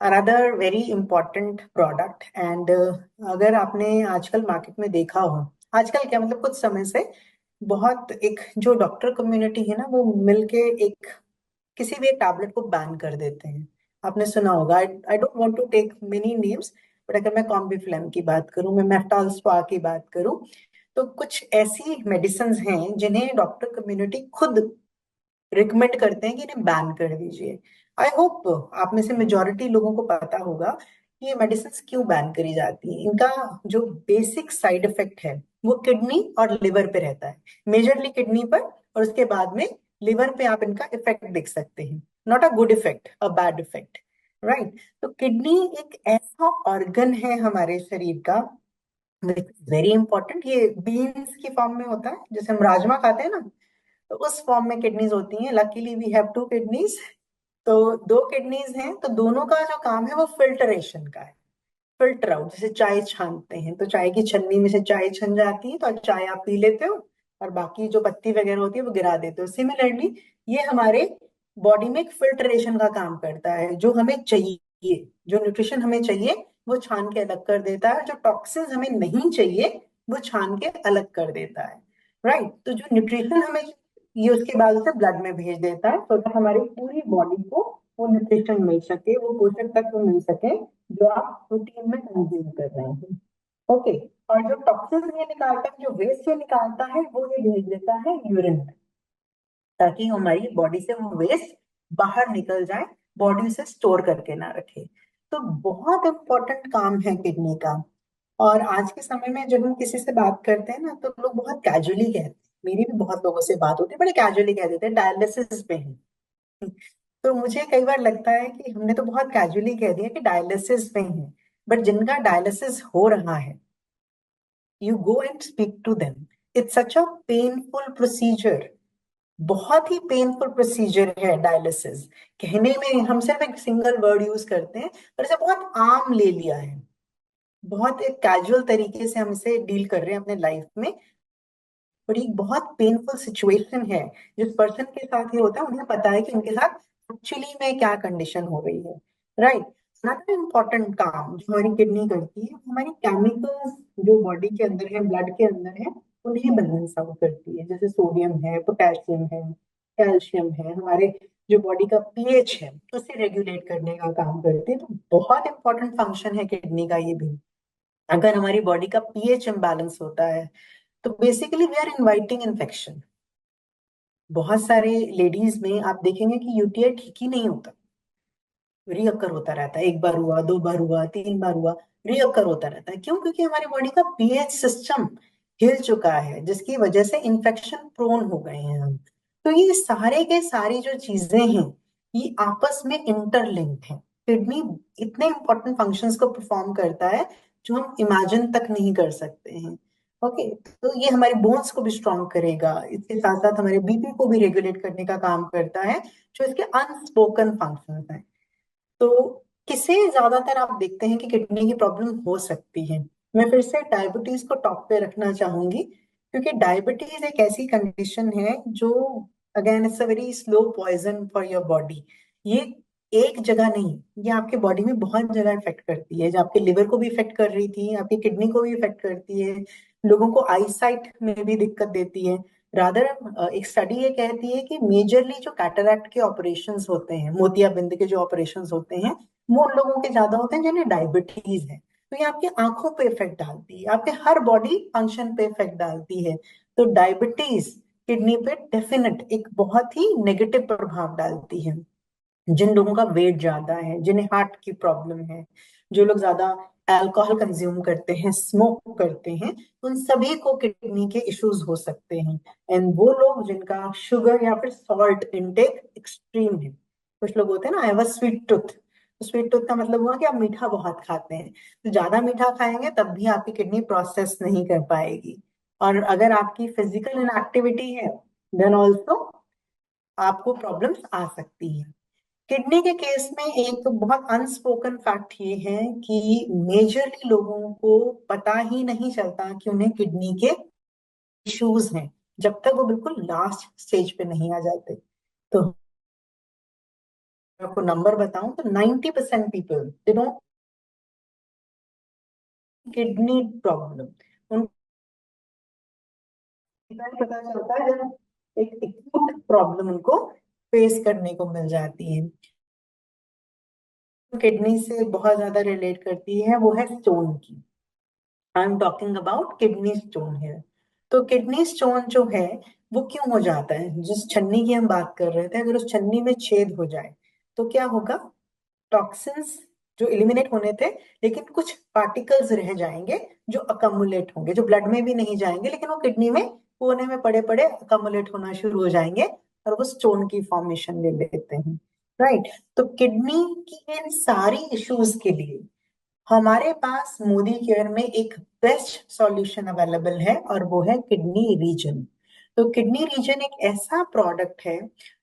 Another very important product and अगर आपने आजकल मार्केट में देखा हो, आजकल क्या मतलब कुछ समय से बहुत एक जो डॉक्टर कम्युनिटी है ना वो मिलके एक किसी भी एक टैबलेट को बैन कर देते हैं। आपने सुना होगा, I don't want to take many names, but अगर मैं कॉम्बिफ्लेम की बात करूं, मैं मेफ्टाल स्पा की बात करूं, तो कुछ ऐसी मेडिसिन हैं जिन्हें डॉक्टर कम्युनिटी खुद रिकमेंड करते हैं कि इन्हें बैन कर दीजिए। आई होप आप में से मेजोरिटी लोगों को पता होगा कि ये मेडिसिन क्यों बैन करी जाती हैं। इनका जो बेसिक साइड इफेक्ट है वो किडनी और लिवर पे रहता है, मेजरली किडनी पर, और उसके बाद में लिवर पे आप इनका इफेक्ट देख सकते हैं। Not a good effect, a bad effect, right. तो किडनी एक ऐसा ऑर्गन है हमारे शरीर का, वेरी इंपॉर्टेंट। ये बीन्स की फॉर्म में होता है, जैसे हम राजमा खाते हैं ना, तो उस फॉर्म में किडनीज होती हैं। Luckily we have two kidneys. तो दो किडनीज हैं, तो दोनों का जो काम है वो फिल्टरेशन का है। फिल्टर आउट, जैसे चाय छानते हैं तो चाय की छन्नी में से चाय छन जाती है तो चाय आप पी लेते हो, और बाकी जो पत्ती वगैरह होती है वो गिरा देते हो। सिमिलरली ये हमारे बॉडी में एक फिल्टरेशन का काम करता है। जो हमें चाहिए, जो न्यूट्रिशन हमें चाहिए वो छान के अलग कर देता है, जो टॉक्सिन्स हमें नहीं चाहिए वो छान के अलग कर देता है, राइट। तो जो न्यूट्रिशन हमें, ये उसके बाद उसे ब्लड में भेज देता है, तो that हमारी पूरी बॉडी को वो न्यूट्रिशन मिल सके, वो पोषक तत्व मिल सके जो आप प्रोटीन में कंज्यूम कर रहे हैं। ओके। और जो टॉक्सिन ये निकालता है, जो वेस्ट ये निकालता है, वो ये भेज देता है यूरिन, ताकि हमारी बॉडी से वो वेस्ट बाहर निकल जाए, बॉडी उसे स्टोर करके ना रखे। तो बहुत इंपॉर्टेंट काम है किडनी का। और आज के समय में जब हम किसी से बात करते हैं ना, तो लोग बहुत कैजुअली कहते हैं, मेरी भी बहुत लोगों से बात होती है, बड़े कैजुअली कह देते हैं डायलिसिस पे हैं। तो मुझे कई बार लगता है कि हमने तो बहुत कैजुअली कह दिया कि डायलिसिस पे हैं, बट जिनका डायलिसिस हो रहा है, you go and speak to them. It's such a painful procedure, बहुत ही पेनफुल प्रोसीजर है डायलिसिस। कहने में हम सिर्फ एक सिंगल वर्ड यूज करते हैं, पर इसे बहुत आम ले लिया है, बहुत एक कैजुअल तरीके से हम इसे डील कर रहे हैं अपने लाइफ में। और ये बहुत पेनफुल सिचुएशन है। जिस पर्सन के साथ ये होता है उन्हें पता है कि उनके साथ एक्चुअली में क्या कंडीशन हो रही है, राइट। अनदर इम्पोर्टेंट काम जो हमारी किडनी करती है, हमारी केमिकल्स जो बॉडी के अंदर है, ब्लड के अंदर है, उन्हें बैलेंस आउट करती है। जैसे सोडियम है, पोटेशियम है, कैल्शियम है, हमारे जो बॉडी का पीएच है उसे रेगुलेट करने का काम करती है। तो बहुत इंपॉर्टेंट फंक्शन है किडनी का ये भी। अगर हमारी बॉडी का पीएच इम्बैलेंस होता है तो basically we are inviting infection. बहुत सारे लेडीज में आप देखेंगे कि यूटीआई ठीक ही नहीं होता, रीअकर होता रहता है। एक बार हुआ, दो बार हुआ, तीन बार हुआ, रीअकर होता रहता है। क्यों? क्योंकि हमारी बॉडी का पीएच सिस्टम हिल चुका है, जिसकी वजह से इन्फेक्शन प्रोन हो गए हैं हम। तो ये सारे के सारी जो चीजें हैं, ये आपस में इंटरलिंक्ड हैं। किडनी इतने इंपॉर्टेंट फंक्शंस को परफॉर्म करता है जो हम इमेजिन तक नहीं कर सकते हैं। ओके। तो ये हमारे बोन्स को भी स्ट्रांग करेगा, इसके साथ साथ हमारे बीपी को भी रेगुलेट करने का काम करता है, जो इसके अनस्पोकन फंक्शंस हैं। तो किसे ज्यादातर आप देखते हैं कि किडनी की प्रॉब्लम हो सकती है? मैं फिर से डायबिटीज को टॉप पे रखना चाहूंगी, क्योंकि डायबिटीज एक ऐसी कंडीशन है जो, again, it's a very slow poison for your body. ये एक जगह नहीं, ये आपके बॉडी में बहुत जगह इफेक्ट करती है। जो आपके लिवर को भी इफेक्ट कर रही थी, आपकी किडनी को भी इफेक्ट करती है, लोगों को आई साइट में भी दिक्कत देती है। रादर एक स्टडी ये कहती है कि मेजरली जो कैटरैक्ट के ऑपरेशंस होते हैं, मोतियाबिंद के जो ऑपरेशंस होते हैं, वो उन लोगों के ज्यादा होते हैं जिन्हें डायबिटीज है। तो ये आपकी आंखों पे इफेक्ट डालती है, आपके हर बॉडी फंक्शन पे इफेक्ट डालती है। तो डायबिटीज किडनी पे डेफिनेट एक बहुत ही नेगेटिव प्रभाव डालती है। जिन लोगों का वेट ज्यादा है, जिन्हें हार्ट की प्रॉब्लम है, जो लोग ज्यादा अल्कोहल कंज्यूम करते हैं, स्मोक करते हैं, उन सभी को किडनी के इश्यूज हो सकते हैं। एंड वो लोग जिनका शुगर या फिर सॉल्ट इनटेक एक्सट्रीम है, कुछ लोग होते हैं ना, I have a sweet tooth. तो स्वीट टूथ का मतलब हुआ कि आप मीठा बहुत खाते हैं, तो ज्यादा मीठा खाएंगे तब भी आपकी किडनी प्रोसेस नहीं कर पाएगी। और अगर आपकी फिजिकल इनएक्टिविटी है, देन ऑल्सो आपको प्रॉब्लम्स आ सकती है। किडनी के केस में एक बहुत अनस्पोकन फैक्ट ये है कि मेजरली लोगों को पता ही नहीं चलता कि उन्हें किडनी के इश्यूज हैं, जब तक वो बिल्कुल लास्ट स्टेज पे नहीं आ जाते। तो आपको नंबर बताऊं तो 90% people they don't kidney problem. उनको पता चलता है जब एक एक्यूट प्रॉब्लम उनको फेस करने को मिल जाती है। किडनी से बहुत ज्यादा रिलेट करती है वो है स्टोन की। I am talking about kidney stone है। तो किडनी स्टोन जो है वो क्यों हो जाता है? जिस छन्नी की हम बात कर रहे थे, अगर उस छन्नी में छेद हो जाए तो क्या होगा? टॉक्सिन्स जो एलिमिनेट होने थे, लेकिन कुछ पार्टिकल्स रह जाएंगे जो अकमुलेट होंगे, जो ब्लड में भी नहीं जाएंगे, लेकिन वो किडनी में कोने में पड़े पड़े अकमुलेट होना शुरू हो जाएंगे और वो स्टोन की फॉर्मेशन ले लेते हैं। राइट। तो किडनी की इन सारी इश्यूज के लिए हमारे पास मोदी केयर में एक बेस्ट सॉल्यूशन अवेलेबल है और वो है किडनी रीजन। तो किडनी रीजन एक ऐसा प्रोडक्ट है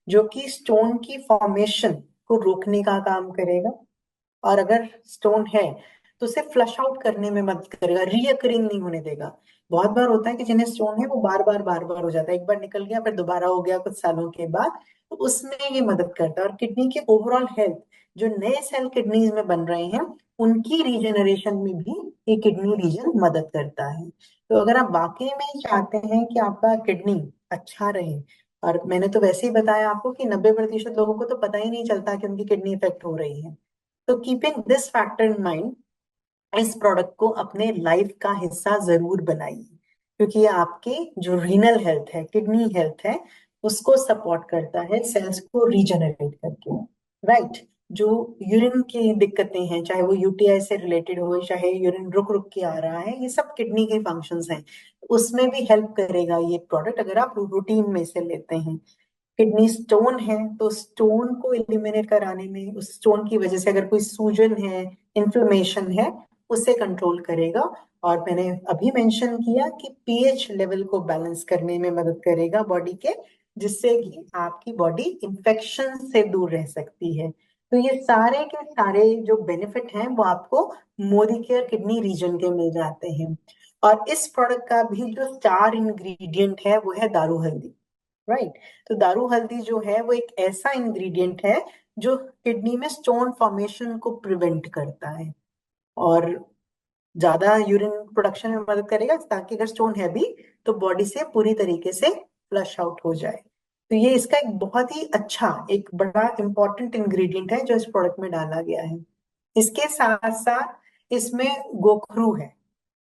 जो कि स्टोन की फॉर्मेशन को रोकने का काम करेगा, और अगर स्टोन है तो उसे फ्लश आउट करने में मदद करेगा, रीअकरिंग नहीं होने देगा। बहुत बार होता है कि जिन्हें स्टोन है वो बार बार हो जाता है, एक बार निकल गया फिर दोबारा हो गया कुछ सालों के बाद, तो उसमें ये मदद करता है। और किडनी के ओवरऑल हेल्थ, जो नए सेल किडनीज में बन रहे हैं उनकी रीजनरेशन में भी ये किडनी रीजन मदद करता है। तो अगर आप वाकई में चाहते हैं कि आपका किडनी अच्छा रहे, और मैंने तो वैसे ही बताया आपको कि 90% लोगों को तो पता ही नहीं चलता कि उनकी किडनी इफेक्ट हो रही है। तो keeping this factor in mind, इस प्रोडक्ट को अपने लाइफ का हिस्सा जरूर बनाइए, क्योंकि ये आपके जो रीनल हेल्थ है, किडनी हेल्थ है, उसको सपोर्ट करता है सेल्स को रीजनरेट करके। राइट। जो यूरिन की दिक्कतें हैं, चाहे वो यूटीआई से रिलेटेड हो, चाहे यूरिन रुक रुक के आ रहा है, ये सब किडनी के फंक्शंस हैं, उसमें भी हेल्प करेगा ये प्रोडक्ट अगर आप रूटीन में से लेते हैं। किडनी स्टोन है तो स्टोन को एलिमिनेट कराने में, उस स्टोन की वजह से अगर कोई सूजन है, इन्फ्लेमेशन है, उसे कंट्रोल करेगा। और मैंने अभी मेंशन किया कि पीएच लेवल को बैलेंस करने में मदद करेगा बॉडी के, जिससे कि आपकी बॉडी इंफेक्शन से दूर रह सकती है। तो ये सारे के सारे जो बेनिफिट हैं वो आपको मोदी केयर किडनी रीजन के मिल जाते हैं। और इस प्रोडक्ट का भी जो स्टार इंग्रेडिएंट है वो है दारू हल्दी। राइट। तो दारू हल्दी जो है वो एक ऐसा इंग्रेडिएंट है जो किडनी में स्टोन फॉर्मेशन को प्रिवेंट करता है और ज्यादा यूरिन प्रोडक्शन में मदद करेगा, ताकि अगर स्टोन है भी तो बॉडी से पूरी तरीके से फ्लश आउट हो जाए। तो ये इसका एक बहुत ही अच्छा, एक बड़ा इंपॉर्टेंट इंग्रेडिएंट है जो इस प्रोडक्ट में डाला गया है। इसके साथ साथ इसमें गोखरू है,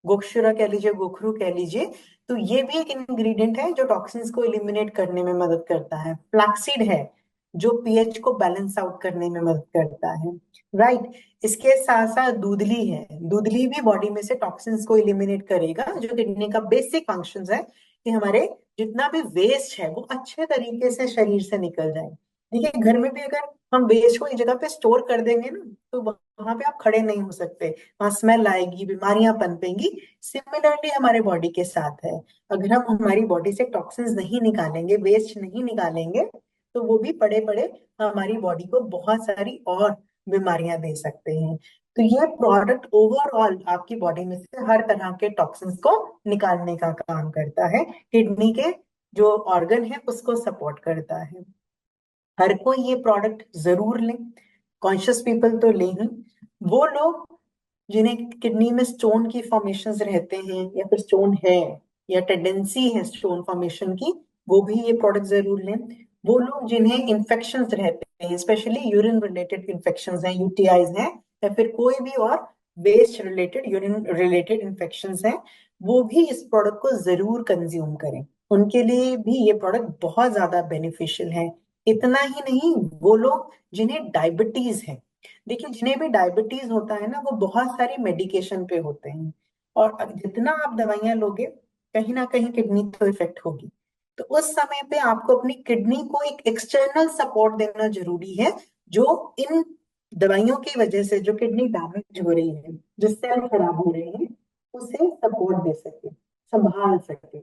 गोक्षुरा कह लीजिए, गोखरू कह लीजिए। तो ये भी एक इंग्रेडिएंट है जो टॉक्सिन्स को एलिमिनेट करने में मदद करता है। फ्लैक्सीड है जो पीएच को बैलेंस आउट करने में मदद करता है। राइट। इसके साथ साथ दूधली है, दूधली भी बॉडी में से टॉक्सिन्स को एलिमिनेट करेगा, जो किडनी का बेसिक फंक्शंस है कि हमारे जितना भी वेस्ट है वो अच्छे तरीके से शरीर से निकल जाए। देखिए, घर में भी अगर हम वेस्ट को एक जगह पे स्टोर कर देंगे ना, तो वहां पे आप खड़े नहीं हो सकते, वहां स्मेल आएगी, बीमारियां पनपेंगी। सिमिलरली हमारे बॉडी के साथ है, अगर हम हमारी बॉडी से टॉक्सिन्स नहीं निकालेंगे, वेस्ट नहीं निकालेंगे, तो वो भी पड़े पड़े हमारी बॉडी को बहुत सारी और बीमारियां दे सकते हैं। तो ये प्रोडक्ट ओवरऑल आपकी बॉडी में से हर तरह के टॉक्सिन्स को निकालने का काम करता है, किडनी के जो ऑर्गन है उसको सपोर्ट करता है। हर कोई ये प्रोडक्ट जरूर लें, कॉन्शियस पीपल तो लें ही। वो लोग जिन्हें किडनी में स्टोन की फॉर्मेशंस रहते हैं, या फिर स्टोन है या टेंडेंसी है स्टोन फॉर्मेशन की, वो भी ये प्रोडक्ट जरूर लें। वो लोग जिन्हें इन्फेक्शंस रहते हैं, स्पेशली यूरिन रिलेटेड इन्फेक्शंस हैं, यूटीआईज हैं, या फिर कोई भी और waste related, urine related infections हैं, वो भी इस प्रोडक्ट को जरूर कंज्यूम करें। उनके लिए भी ये प्रोडक्ट बहुत ज्यादा बेनिफिशियल है। इतना ही नहीं, वो लोग जिन्हें डायबिटीज है, देखिए जिन्हें भी डायबिटीज होता है ना, वो बहुत सारी मेडिकेशन पे होते हैं, और जितना आप दवाइयां लोगे कहीं ना कहीं किडनी तो इफेक्ट होगी। तो उस समय पे आपको अपनी किडनी को एक एक्सटर्नल सपोर्ट देना जरूरी है, जो इन दवाइयों की वजह से जो किडनी डैमेज हो रही है, जो सेल खराब हो रहे हैं, उसे सपोर्ट दे सके, संभाल सके।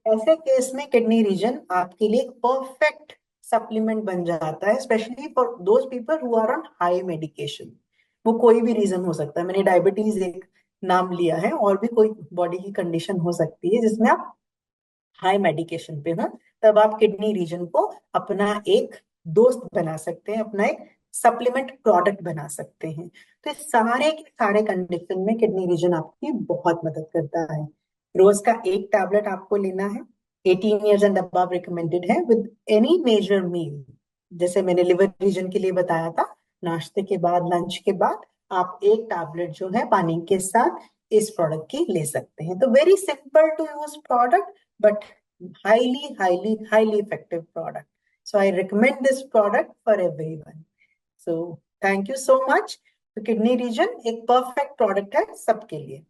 ऐसे केस में किडनी रीजन आपके लिए परफेक्ट सप्लीमेंट बन जाता है, specially for those people who are on high medication. वो कोई भी रीजन हो सकता है, मैंने डायबिटीज एक नाम लिया है, और भी कोई बॉडी की कंडीशन हो सकती है जिसमें आप हाई मेडिकेशन पे हो, तब आप किडनी रीजन को अपना एक दोस्त बना सकते हैं, अपना एक सप्लीमेंट प्रोडक्ट बना सकते हैं। तो इस सारे के सारे कंडीशन में किडनी रीजन आपकी बहुत मदद करता है। रोज का एक टैबलेट आपको लेना है। 18 ईयर्स एंड अबव रिकमेंडेड है विद एनी मेजर मील। जैसे मैंने लिवर रीजन के लिए बताया था, नाश्ते के बाद, लंच के बाद आप एक टैबलेट जो है पानी के साथ इस प्रोडक्ट की ले सकते हैं। तो very simple to use product, but highly effective product. So I recommend this product for everyone. So thank you so much. तो किडनी रीजन एक परफेक्ट प्रोडक्ट है सबके लिए।